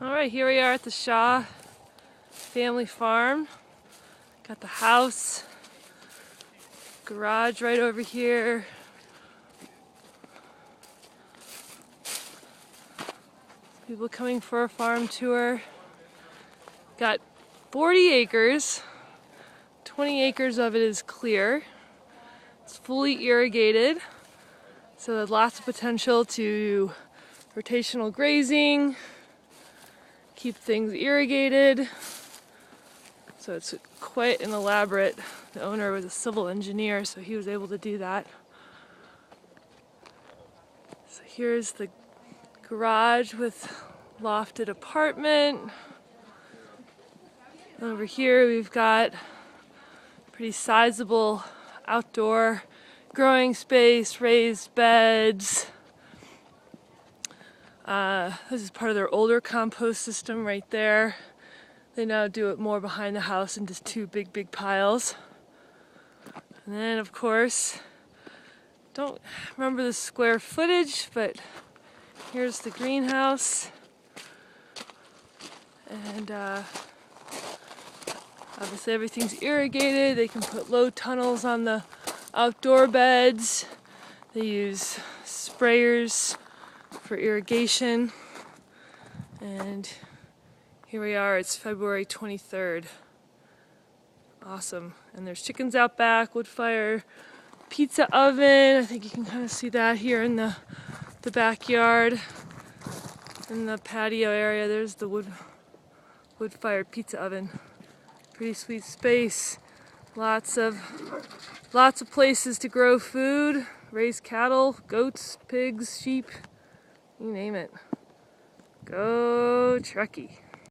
Alright, here we are at the Shaw family farm. Got the house, garage right over here. People coming for a farm tour. Got 40 acres. 20 acres of it is clear. It's fully irrigated, so there's lots of potential to rotational grazing, keep things irrigated. So it's quite an elaborate. The owner was a civil engineer, so he was able to do that. So here's the garage with lofted apartment. Over here we've got pretty sizable outdoor growing space, raised beds. This is part of their older compost system right there. They now do it more behind the house in just two big piles. And then of course, don't remember the square footage, but here's the greenhouse. And obviously everything's irrigated. They can put low tunnels on the outdoor beds. They use sprayers for irrigation. And here we are, it's February 23rd. Awesome. And there's chickens out back, wood fire, pizza oven. I think you can kind of see that here in the backyard. In the patio area, there's the wood-fired pizza oven. Pretty sweet space. Lots of places to grow food, raise cattle, goats, pigs, sheep, you name it. Go Truckee.